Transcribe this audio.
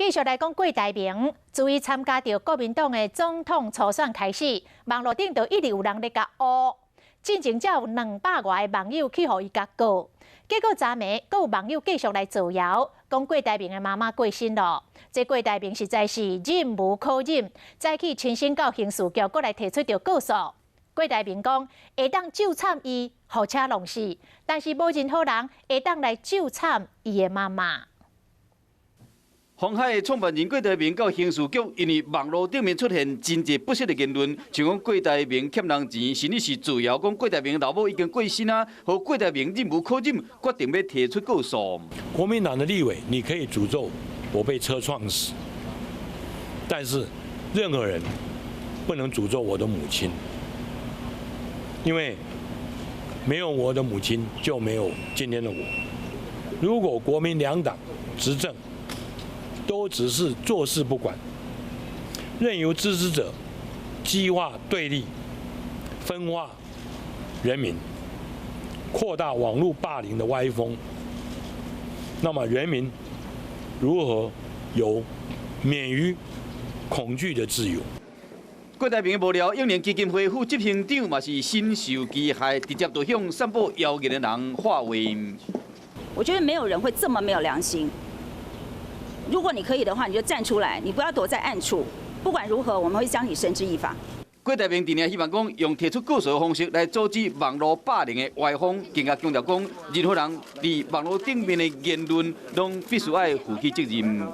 继续来讲郭台铭，自伊参加到国民党的总统初选开始，网络顶就一直有人咧甲乌，进前才有200外个网友去互伊甲告，结果昨暝阁有网友继续来造谣，讲郭台铭的妈妈过身咯。这郭台铭实在是忍无可忍，再去亲身到刑事局，阁来提出着告诉。郭台铭讲会当救惨伊，后车弄死，但是无任何人会当来救惨伊的妈妈。 鸿海的创办人郭台铭到刑事局，因为网络顶面出现真侪不实的言论，像讲郭台铭欠人钱，甚至是造谣讲郭台铭老母已经过身啊，和郭台铭忍无可忍，决定要提出告诉。国民党的立委，你可以诅咒我被车撞死，但是任何人不能诅咒我的母亲，因为没有我的母亲，就没有今天的我。如果国民两党执政， 都只是坐视不管，任由支持者激化对立、分化人民，扩大网络霸凌的歪风，那么人民如何有免于恐惧的自由？ 郭台铭的幕僚永年基金会副执行长嘛是深受其害，直接就向散布谣言的人化为。我觉得没有人会这么没有良心。 如果你可以的话，你就站出来，你不要躲在暗处。不管如何，我们会将你绳之以法。郭台铭今年希望讲用提出告诉的方式来阻止网络霸凌的歪风，更加强调讲，任何人伫网络顶面的言论，拢必须要负起责任。